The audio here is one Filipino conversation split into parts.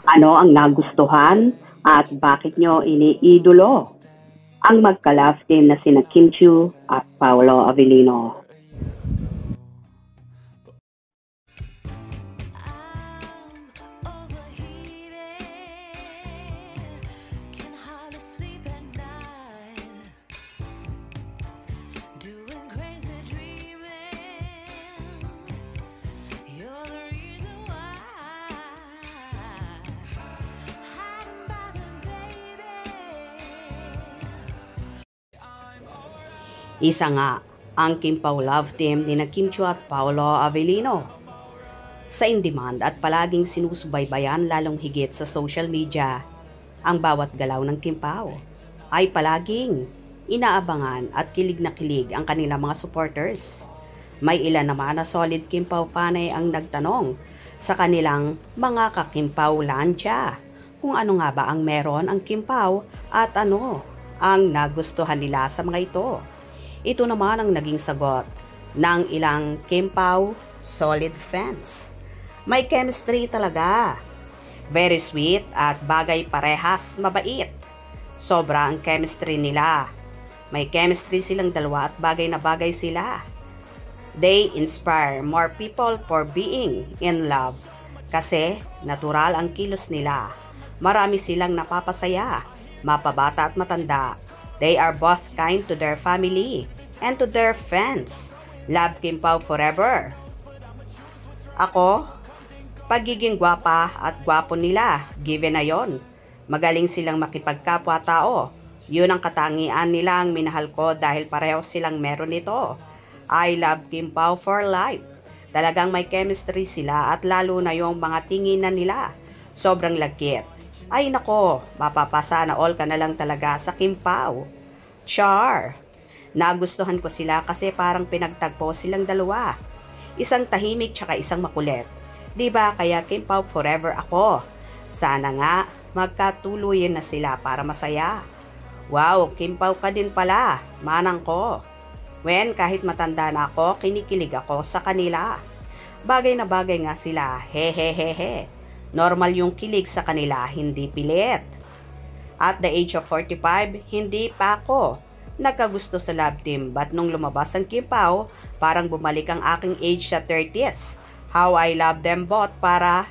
Ano ang nagustuhan at bakit nyo iniidolo ang magka-love team na sina Kim Chiu at Paolo Avellino? Isa nga ang Kim Pao love team ni na Kim Chiu at Paolo Avellino. Sa in-demand at palaging sinusubaybayan lalong higit sa social media, ang bawat galaw ng Kim Pao ay palaging inaabangan at kilig na kilig ang kanilang mga supporters. May ilan naman na solid Kim Pao fanay ang nagtanong sa kanilang mga ka-Kim Pao lansya kung ano nga ba ang meron ang Kim Pao at ano ang nagustuhan nila sa mga ito. Ito naman ang naging sagot ng ilang Kim Pao solid fans. May chemistry talaga. Very sweet at bagay parehas mabait. Sobra ang chemistry nila. May chemistry silang dalawa at bagay na bagay sila. They inspire more people for being in love. Kasi natural ang kilos nila. Marami silang napapasaya, mapabata at matanda. They are both kind to their family and to their fans. Love Kim Pao forever. Ako, pagiging gwapa at gwapo nila, given na yon. Magaling silang makipagkapwa-tao. Yun ang katangian nilang minahal ko dahil pareho silang meron nito. I love Kim Pao for life. Talagang may chemistry sila at lalo na yung mga tinginan nila. Sobrang lagkit. Ay nako, mapapasa na all ka na lang talaga sa Kim Pao. Char! Nagustuhan ko sila kasi parang pinagtagpo silang dalawa. Isang tahimik tsaka isang makulit. Diba kaya Kim Pao forever ako. Sana nga magkatuluyan na sila para masaya. Wow, Kim Pao ka din pala, manang ko. When kahit matanda na ako, kinikilig ako sa kanila. Bagay na bagay nga sila, hehehehe. Normal yung kilig sa kanila, hindi pilit. At the age of 45, hindi pa ako nagkagusto sa love team, but nung lumabas ang Kim Pao, parang bumalik ang aking age sa 30s. How I love them both para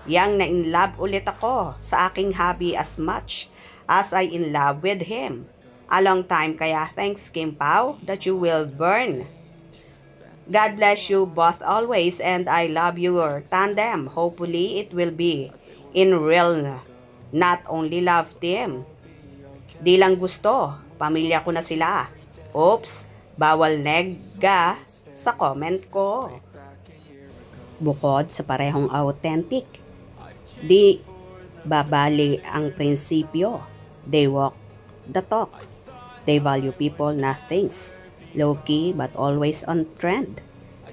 yang na in love ulit ako sa aking hobby as much as I in love with him. A long time kaya thanks Kim Pao that you will burn. God bless you both always and I love your tandem. Hopefully it will be in real, not only love team. Di lang gusto, pamilya ko na sila. Oops, bawal nega sa comment ko. Bukod sa parehong authentic, di babali ang prinsipyo. They walk the talk. They value people, not things. Low-key but always on trend.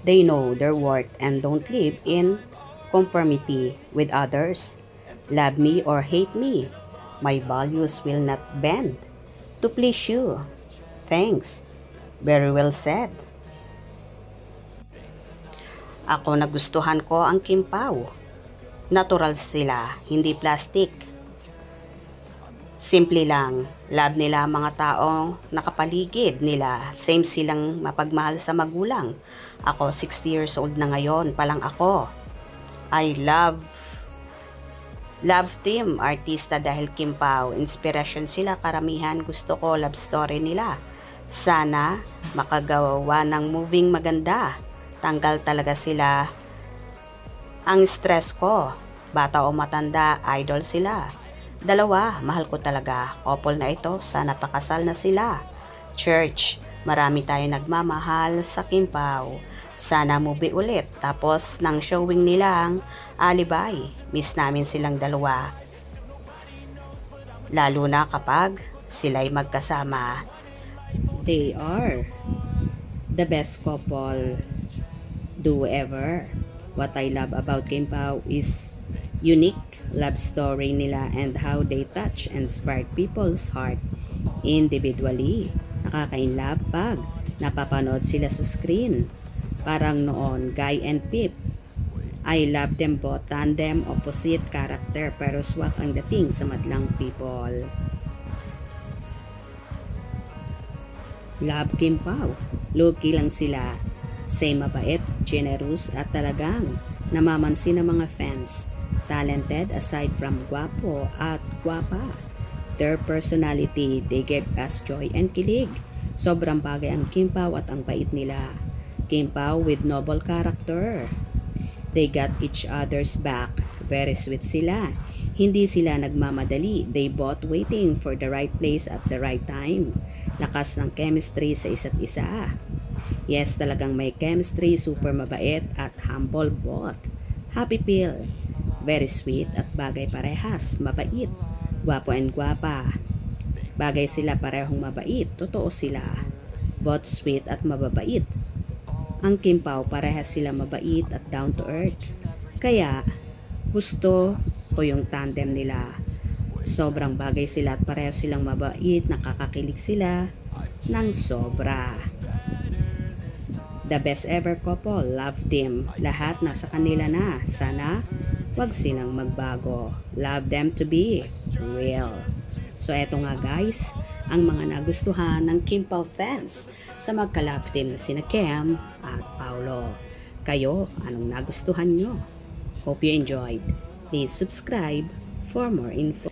They know their worth and don't live in conformity with others. Love me or hate me, my values will not bend to please you. Thanks. Very well said. Ako nagustuhan ko ang Kim Pao. Natural sila, hindi plastic. Simple lang, love nila ang mga taong nakapaligid nila. Same silang mapagmahal sa magulang. Ako 60 years old na ngayon, palang ako. I love team artista dahil Kim Pao. Inspiration sila, karamihan gusto ko love story nila. Sana makagawa ng moving maganda. Tanggal talaga sila ang stress ko. Bata o matanda, idol sila. Dalawa, mahal ko talaga. Couple na ito, sana pakasal na sila. Church, marami tayo nagmamahal sa Kim Pao. Sana movie ulit. Tapos nang showing nilang Alibay, miss namin silang dalawa. Lalo na kapag sila'y magkasama. They are the best couple do ever. What I love about Kim Pao is unique love story nila and how they touch and inspire people's heart individually. Nakaka-inlove pag napapanood sila sa screen. Parang noon, Guy and Pip. I love them both tandem, opposite character pero swak ang dating sa madlang people. Love Kim Pao, low-key lang sila. Same mabait, generous at talagang namamansin ng mga fans. Talented aside from guwapo at guwapa. Their personality, they gave us joy and kilig. Sobrang bagay ang Kim Pao at ang bait nila. Kim Pao with noble character. They got each other's back. Very sweet sila. Hindi sila nagmamadali. They both waiting for the right place at the right time. Lakas ng chemistry sa isa't isa. Yes, talagang may chemistry, super mabait at humble both. Happy pill. Very sweet at bagay parehas. Mabait. Gwapo and gwapa. Bagay sila parehong mabait. Totoo sila. Both sweet at mababait. Ang Kim Pao parehas sila mabait at down to earth. Kaya gusto ko yung tandem nila. Sobrang bagay sila at pareho silang mabait, nakakakilig sila ng sobra. The best ever couple, love team. Lahat nasa kanila na. Sana wag silang magbago. Love them to be real. So eto nga guys, ang mga nagustuhan ng Kim Pao fans sa magka-love team na sina Kem at Paolo. Kayo, anong nagustuhan nyo? Hope you enjoyed. Please subscribe for more info.